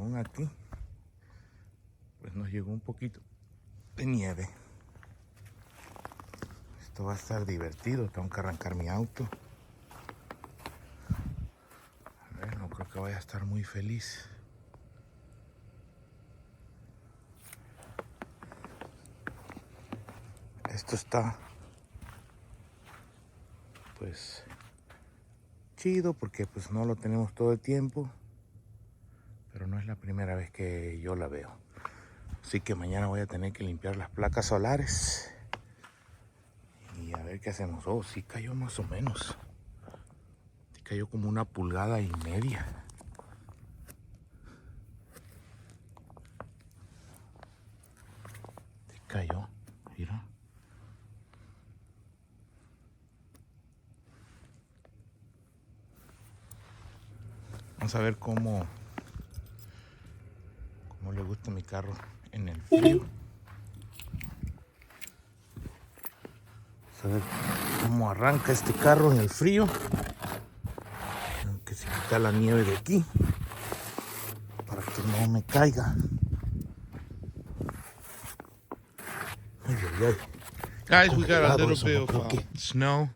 según aquí, pues nos llegó un poquito de nieve. Esto va a estar divertido. Tengo que arrancar mi auto. A ver, no creo que vaya a estar muy feliz. Esto está pues chido porque pues no lo tenemos todo el tiempo, pero no es la primera vez que yo la veo. Así que mañana voy a tener que limpiar las placas solares y a ver qué hacemos. Oh, sí cayó más o menos. Sí cayó como 1,5 pulgadas. Sí cayó, mira. Vamos a ver cómo le gusta mi carro en el frío. Vamos a ver cómo arranca este carro en el frío. Tengo que quitar la nieve de aquí para que no me caiga. Ay, ay, ay. Guys, we got a little Eso, bit no of creo que- snow.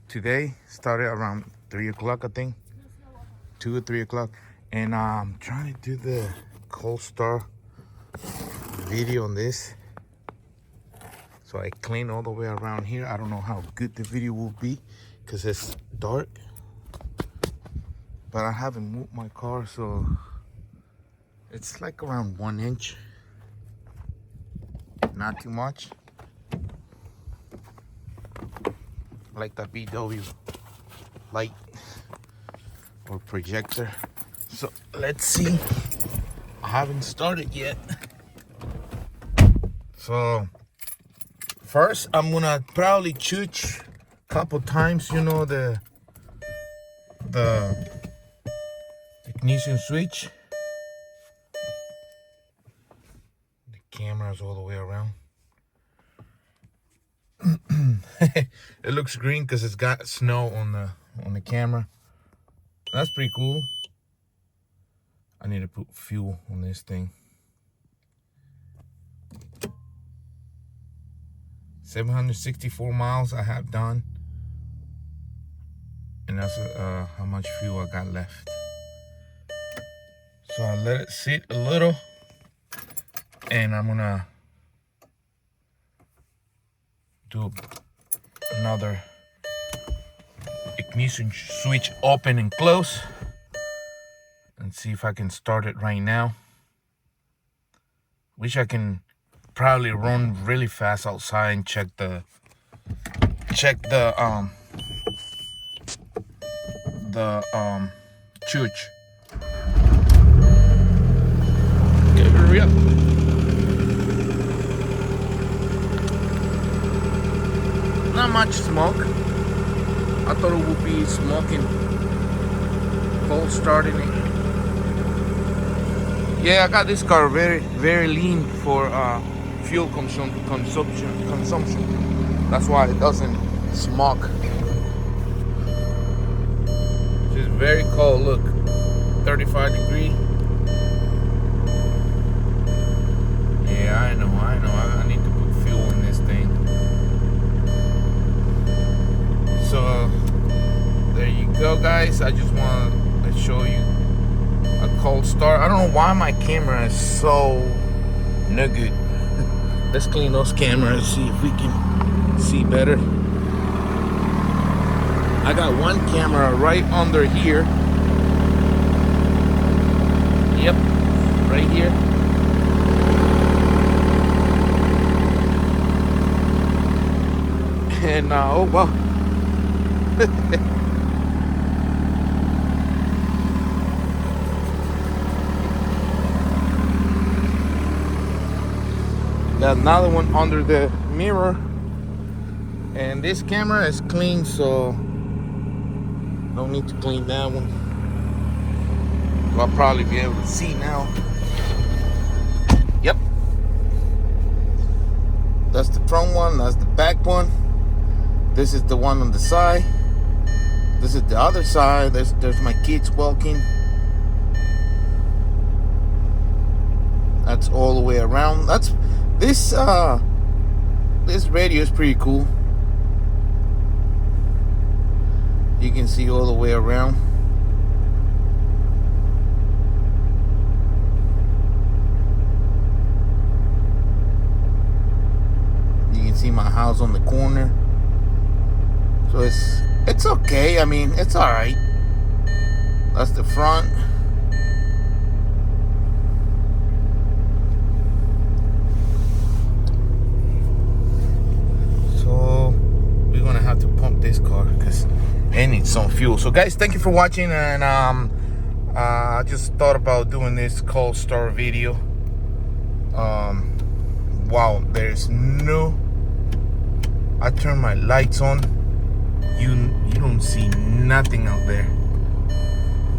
Today started around 3 o'clock, I think. 2 or 3 o'clock. And I'm trying to do the cold start video on this. So I clean all the way around here. I don't know how good the video will be because it's dark. But I haven't moved my car, so it's like around 1 inch. Not too much. Like the VW light or projector. So let's see. I haven't started yet. So first I'm gonna probably choose a couple times, you know, the ignition switch. The camera's all the way around. It looks green because it's got snow on the camera. That's pretty cool. I need to put fuel on this thing. 764 miles I have done, and that's how much fuel I got left. So I let it sit a little, and I'm gonna do another ignition switch open and close and see if I can start it right now. Wish I can probably run really fast outside and check the church. Okay, hurry up. Not much smoke. I thought it would be smoking, cold starting it. Yeah, I got this car very, very lean for fuel consumption. That's why it doesn't smoke. It's very cold. Look, 35 degrees. Yeah, I know. I need to put fuel in this thing. So there you go, guys. I just want to show you a cold start. I don't know why my camera is so no good. Let's clean those cameras, see if we can see better. I got one camera right under here. Yep, right here. And oh wow. Got another one under the mirror, and this camera is clean, so don't need to clean that one. I'll probably be able to see now. Yep, that's the front one, that's the back one. This is the one on the side. This is the other side. There's my kids walking. That's all the way around. This radio is pretty cool. You can see all the way around. You can see my house on the corner. So it's okay. I mean, it's all right. That's the front. So we're gonna have to pump this car because it needs some fuel. So guys, thank you for watching, and I just thought about doing this cold start video. Wow, there's no. I turn my lights on. You don't see nothing out there.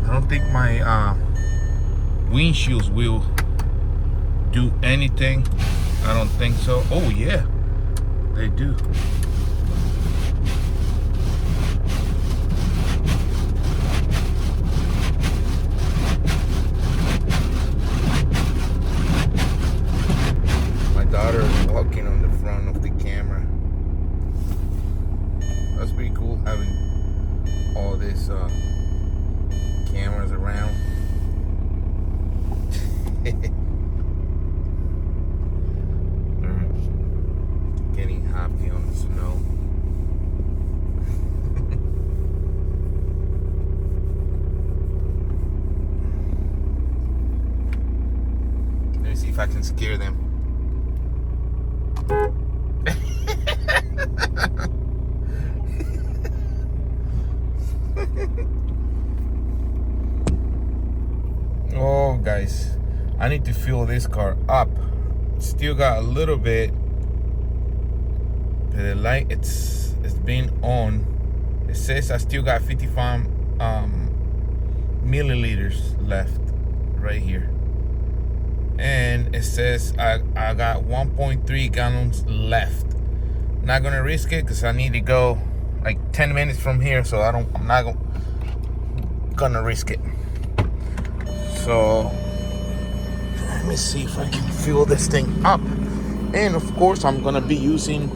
I don't think my windshields will do anything. I don't think so. Oh yeah, they do. My daughter is walking on the front of the camera. That's pretty cool having all this cameras around. Getting happy on the snow. Let me see if I can scare them. Oh guys, I need to fill this car up. Still got a little bit, but the light it's been on. It says I still got 55 milliliters left right here, and it says I got 1.3 gallons left. Not gonna risk it because I need to go like 10 minutes from here, so I'm not gonna risk it. So let me see if I can fill this thing up. And of course I'm gonna be using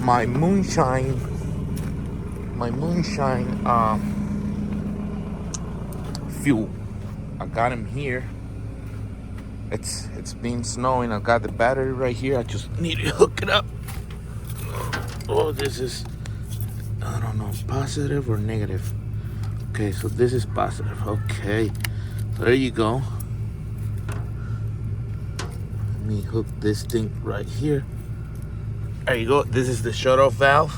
my munshine fuel. I got him here. It's been snowing. I got the battery right here. I just need to hook it up. Oh, this is, I don't know, positive or negative. Okay, so this is positive. Okay, so there you go. Let me hook this thing right here. There you go. This is the shut-off valve.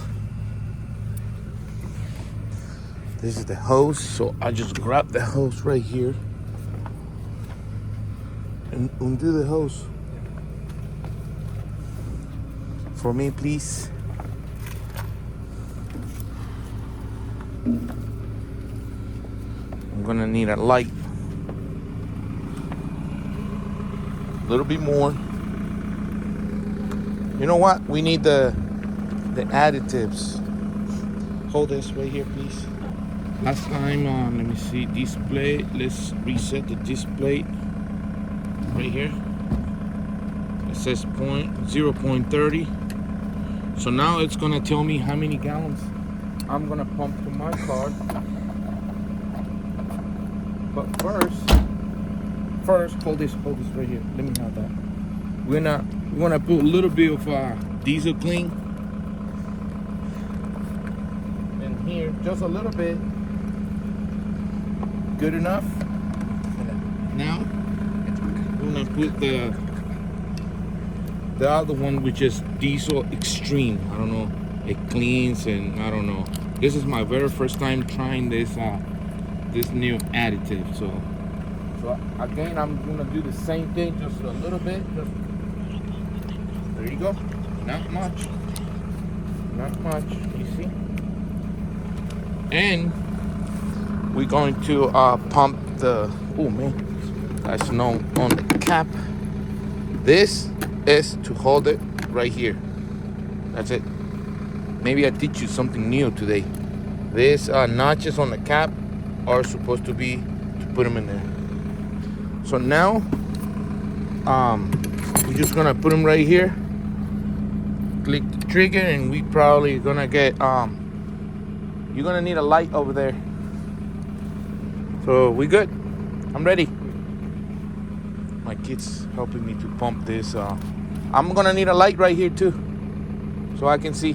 This is the hose. So I just grab the hose right here and undo the hose. For me, please. I'm gonna need a light. A little bit more. You know what? We need the additives. Hold this right here, please. Last time, let me see, display. Let's reset the display right here. It says 0.30. So now it's gonna tell me how many gallons I'm gonna pump to my car. But first, hold this right here. Let me have that. We're gonna put a little bit of diesel clean in here, just a little bit. Good enough. Now we're gonna put the other one, which is diesel extreme. I don't know. It cleans, and I don't know. This is my very first time trying this new additive. So again, I'm gonna do the same thing, just a little bit. There you go. Not much. You see. And we're going to pump the. Oh man, got snow on the cap. This is to hold it right here. That's it. Maybe I teach you something new today. These notches on the cap are supposed to be to put them in there. So now we're just gonna put them right here. Click the trigger, and we probably gonna get you're gonna need a light over there. So we good. I'm ready. My kid's helping me to pump this. I'm gonna need a light right here too, so I can see.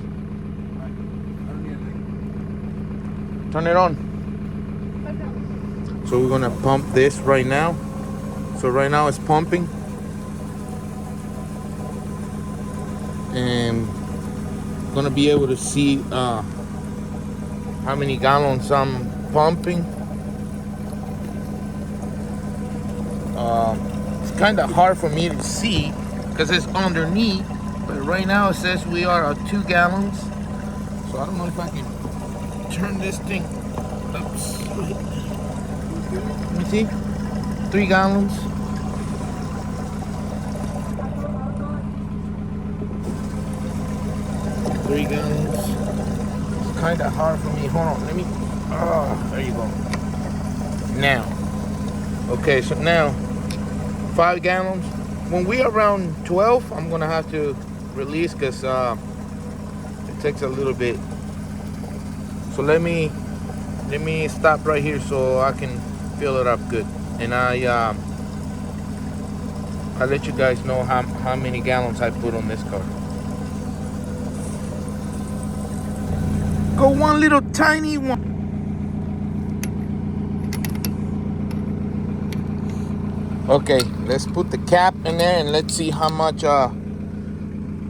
Turn it on. So we're gonna pump this right now. So right now it's pumping, and gonna be able to see how many gallons I'm pumping. It's kind of hard for me to see because it's underneath, but right now it says we are at 2 gallons. So I don't know if I can turn this thing. Oops. Let me see. 3 gallons. Three gallons. It's kind of hard for me. Hold on. Let me. Oh, there you go. Now. Okay, so now 5 gallons. When we're around 12, I'm gonna have to release because it takes a little bit. So let me stop right here so I can fill it up good, and I'll let you guys know how many gallons I put on this car. Go one little tiny one. Okay, let's put the cap in there and let's see how much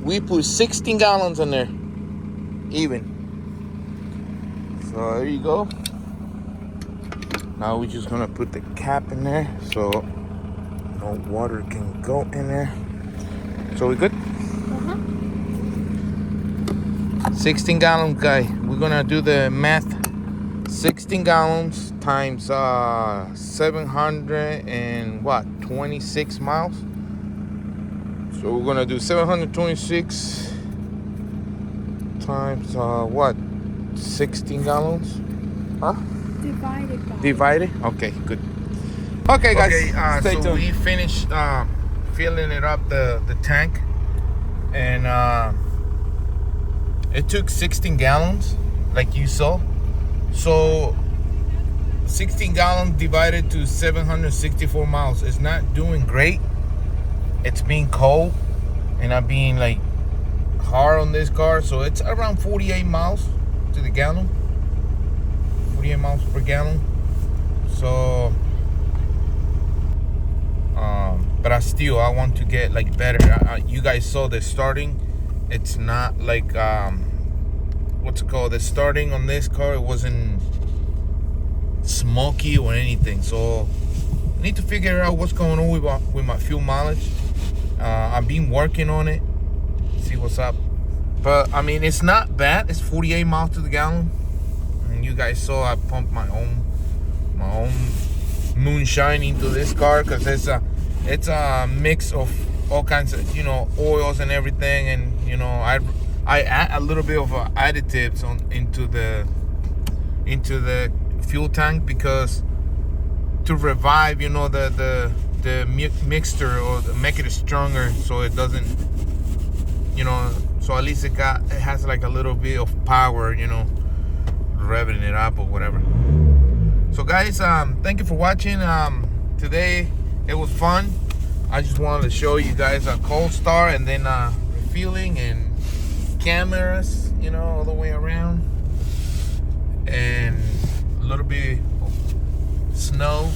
we put 16 gallons in there. Even. So there you go. Now we're just gonna put the cap in there so no water can go in there. So we good? 16 gallon guy. We're gonna do the math. 16 gallons times 726 miles. So we're gonna do 726 times what? 16 gallons? Huh? Divided? Okay, good. Okay, guys. Stay tuned. We finished filling it up the tank, and it took 16 gallons, like you saw. So 16 gallons divided to 764 miles is not doing great. It's being cold, and I'm being like hard on this car. So it's around 48 miles to the gallon. 48 miles per gallon. So but I want to get like better. You guys saw the starting. It's not like what's it called? The starting on this car, it wasn't smoky or anything. So I need to figure out what's going on with my fuel mileage. I've been working on it. See what's up. But I mean, it's not bad. It's 48 miles to the gallon. And you guys saw I pumped my own munshine into this car because it's a mix of all kinds of oils and everything, and I add a little bit of additives into the fuel tank because to revive the mixture or make it stronger so it doesn't so at least it has like a little bit of power, revving it up or whatever. So guys, thank you for watching. Today it was fun. I just wanted to show you guys a cold start and then refueling and cameras, all the way around, and a little bit of snow.